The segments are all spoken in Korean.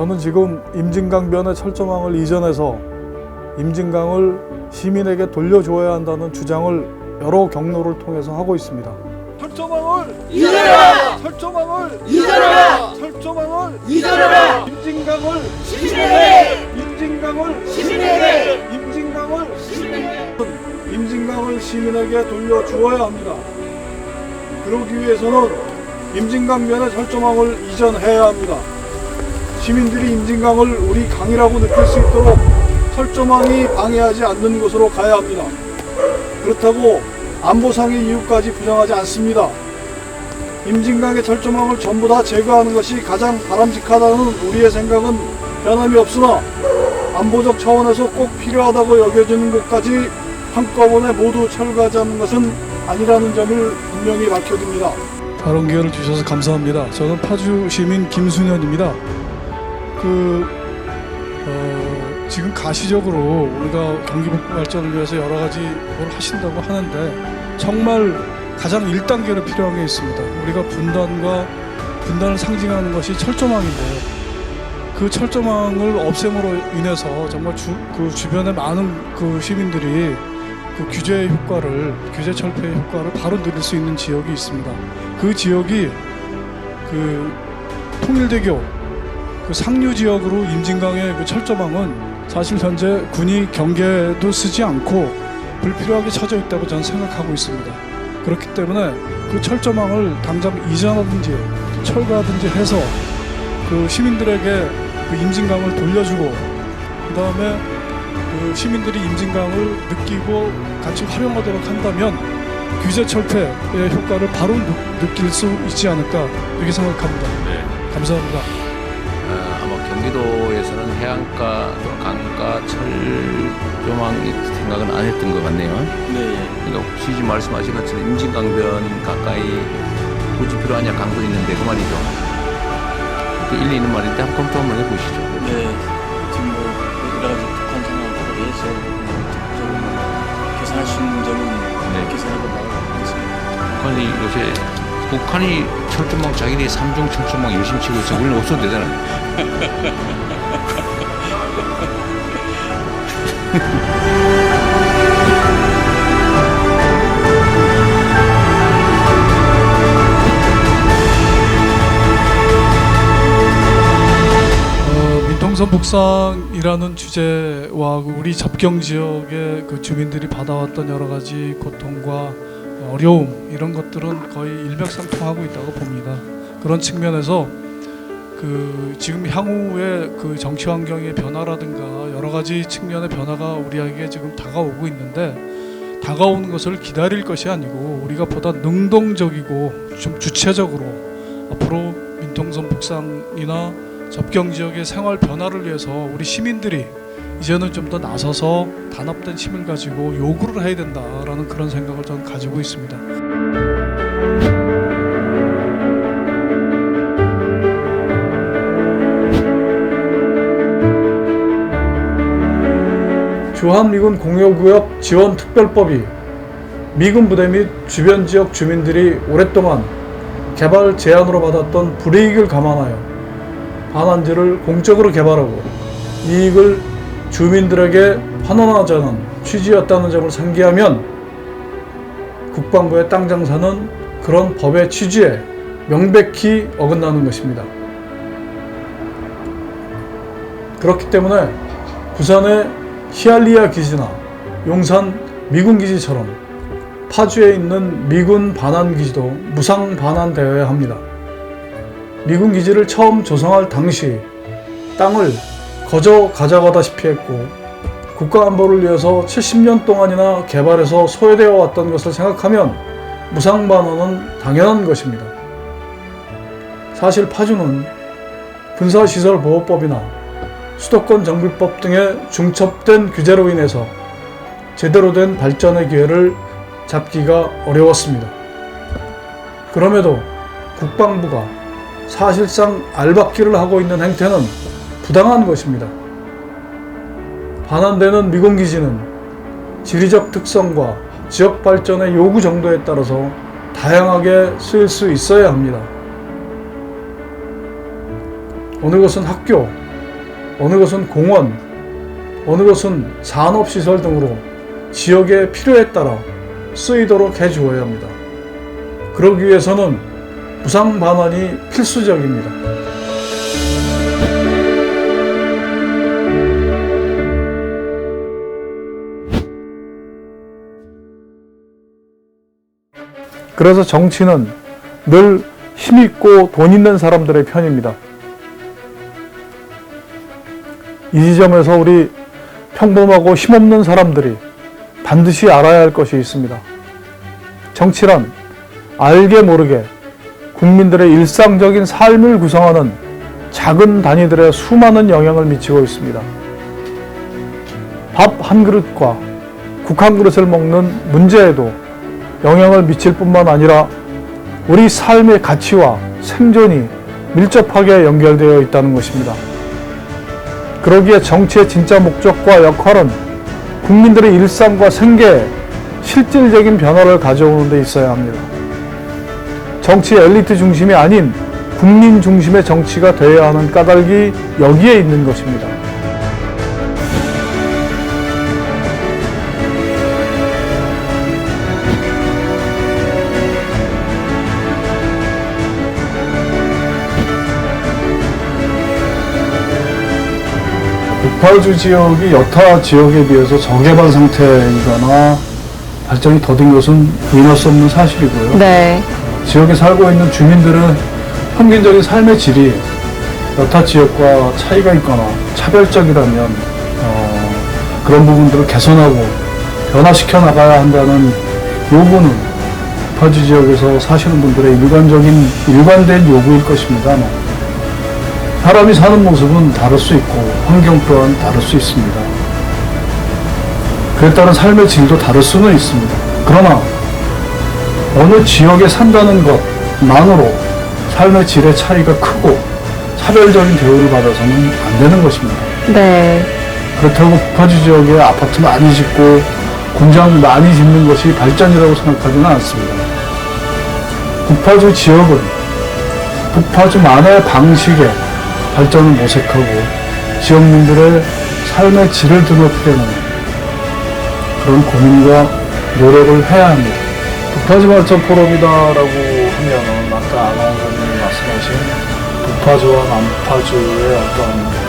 저는 지금 임진강변의 철조망을 이전해서 임진강을 시민에게 돌려줘야 한다는 주장을 여러 경로를 통해서 하고 있습니다. 철조망을 이전해라! 철조망을 이전해라! 철조망을 이전해라! 임진강을 시민에게! 임진강을 시민에게! 임진강을 시민에게! 임진강을 시민에게 돌려주어야 합니다. 그러기 위해서는 임진강변의 철조망을 이전해야 합니다. 시민들이 임진강을 우리 강이라고 느낄 수 있도록 철조망이 방해하지 않는 곳으로 가야 합니다. 그렇다고 안보상의 이유까지 부정하지 않습니다. 임진강의 철조망을 전부 다 제거하는 것이 가장 바람직하다는 우리의 생각은 변함이 없으나 안보적 차원에서 꼭 필요하다고 여겨지는 곳까지 한꺼번에 모두 철거하자는 것은 아니라는 점을 분명히 밝혀둡니다. 발언 기회를 주셔서 감사합니다. 저는 파주 시민 김순현입니다. 지금 가시적으로 우리가 경기북부 발전을 위해서 여러 가지 뭘 하신다고 하는데 정말 가장 1단계로 필요한 게 있습니다. 우리가 분단을 상징하는 것이 철조망인데요. 그 철조망을 없앰으로 인해서 정말 그 주변의 많은 그 시민들이 그 규제 철폐의 효과를 바로 누릴 수 있는 지역이 있습니다. 그 지역이 그 통일대교 그 상류 지역으로 임진강의 그 철조망은 사실 현재 군이 경계도 쓰지 않고 불필요하게 쳐져 있다고 저는 생각하고 있습니다. 그렇기 때문에 그 철조망을 당장 이전하든지 철거하든지 해서 그 시민들에게 그 임진강을 돌려주고 그 다음에 그 시민들이 임진강을 느끼고 같이 활용하도록 한다면 규제 철폐의 효과를 바로 느낄 수 있지 않을까 이렇게 생각합니다. 네. 감사합니다. 아마 경기도에서는 해안가, 강가 철조망 생각은 안 했던 것 같네요. 네. 그러니까 혹시 지금 말씀하신 것처럼 임진강변 가까이 굳이 필요하냐 강도 있는데 그 말이죠. 그 일리 있는 말인데 한번 검토 한번 해보시죠. 네. 지금 뭐 여러 가지 북한 상황으로 해서 적극적으로 개선할 수 있는 점은 개선하고 나가겠습니다. 북한이 철조망 자기네 삼중 철조망 열심히 치고 있어. 우리는 없어도 되잖아요. 민통선 북상이라는 주제와 우리 접경 지역의 그 주민들이 받아왔던 여러 가지 고통과 어려움 이런 것들은 거의 일맥상통하고 있다고 봅니다. 그런 측면에서 그 지금 향후의 그 정치 환경의 변화라든가 여러 가지 측면의 변화가 우리에게 지금 다가오고 있는데 다가오는 것을 기다릴 것이 아니고 우리가 보다 능동적이고 좀 주체적으로 앞으로 민통선 북상이나 접경 지역의 생활 변화를 위해서 우리 시민들이 이제는 좀 더 나서서 단합된 힘을 가지고 요구를 해야 된다라는 그런 생각을 저는 가지고 있습니다. 주한미군 공여구역 지원특별법이 미군 부대 및 주변 지역 주민들이 오랫동안 개발 제한으로 받았던 불이익을 감안하여 반환지를 공적으로 개발하고 이익을 주민들에게 환원하자는 취지였다는 점을 상기하면 국방부의 땅 장사는 그런 법의 취지에 명백히 어긋나는 것입니다. 그렇기 때문에 부산의 히알리아 기지나 용산 미군 기지처럼 파주에 있는 미군 반환 기지도 무상 반환되어야 합니다. 미군 기지를 처음 조성할 당시 땅을 거저 가져가다시피 했고 국가안보를 위해서 70년 동안이나 개발해서 소외되어 왔던 것을 생각하면 무상반환은 당연한 것입니다. 사실 파주는 군사시설보호법이나 수도권 정비법 등의 중첩된 규제로 인해서 제대로 된 발전의 기회를 잡기가 어려웠습니다. 그럼에도 국방부가 사실상 알박기를 하고 있는 행태는 부당한 것입니다. 반환되는 미군기지는 지리적 특성과 지역 발전의 요구 정도에 따라서 다양하게 쓰일 수 있어야 합니다. 어느 것은 학교, 어느 것은 공원, 어느 것은 산업시설 등으로 지역의 필요에 따라 쓰이도록 해주어야 합니다. 그러기 위해서는 무상 반환이 필수적입니다. 그래서 정치는 늘 힘있고 돈 있는 사람들의 편입니다. 이 지점에서 우리 평범하고 힘없는 사람들이 반드시 알아야 할 것이 있습니다. 정치란 알게 모르게 국민들의 일상적인 삶을 구성하는 작은 단위들의 수많은 영향을 미치고 있습니다. 밥 한 그릇과 국 한 그릇을 먹는 문제에도 영향을 미칠 뿐만 아니라 우리 삶의 가치와 생존이 밀접하게 연결되어 있다는 것입니다. 그러기에 정치의 진짜 목적과 역할은 국민들의 일상과 생계에 실질적인 변화를 가져오는 데 있어야 합니다. 정치 엘리트 중심이 아닌 국민 중심의 정치가 되어야 하는 까닭이 여기에 있는 것입니다. 북파주 지역이 여타 지역에 비해서 저개발 상태이거나 발전이 더딘 것은 부인할 수 없는 사실이고요. 네. 지역에 살고 있는 주민들은 평균적인 삶의 질이 여타 지역과 차이가 있거나 차별적이라면 그런 부분들을 개선하고 변화시켜 나가야 한다는 요구는 북파주 지역에서 사시는 분들의 일관된 요구일 것입니다. 사람이 사는 모습은 다를 수 있고 환경 또한 다를 수 있습니다. 그에 따른 삶의 질도 다를 수는 있습니다. 그러나 어느 지역에 산다는 것만으로 삶의 질의 차이가 크고 차별적인 대우를 받아서는 안 되는 것입니다. 네. 그렇다고 북파주 지역에 아파트 많이 짓고 공장 많이 짓는 것이 발전이라고 생각하지는 않습니다. 북파주 지역은 북파주만의 방식의 발전을 모색하고 지역민들의 삶의 질을 드높이려는 그런 고민과 노력을 해야 합니다. 북파주 발전 포럼이다라고 하면 아까 아나운서님이 말씀하신 북파주와 남파주의 어떤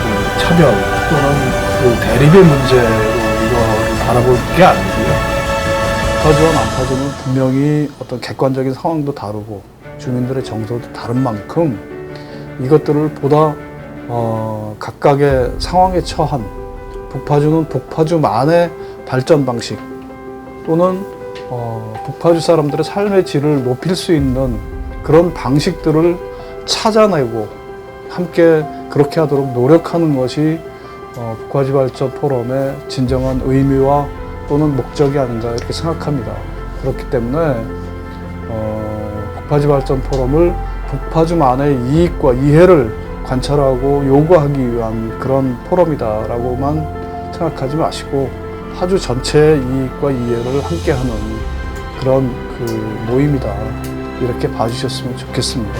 그 차별 또는 그 대립의 문제로 이거를 바라볼 게 아니고요. 북파주와 남파주는 분명히 어떤 객관적인 상황도 다르고 주민들의 정서도 다른 만큼 이것들을 보다 각각의 상황에 처한 북파주는 북파주만의 발전 방식 또는 북파주 사람들의 삶의 질을 높일 수 있는 그런 방식들을 찾아내고 함께 그렇게 하도록 노력하는 것이 북파주 발전 포럼의 진정한 의미와 또는 목적이 아닌가 이렇게 생각합니다. 그렇기 때문에 북파주 발전 포럼을 북파주만의 이익과 이해를 관찰하고 요구하기 위한 그런 포럼이다라고만 생각하지 마시고 파주 전체의 이익과 이해를 함께하는 그런 그 모임이다 이렇게 봐주셨으면 좋겠습니다.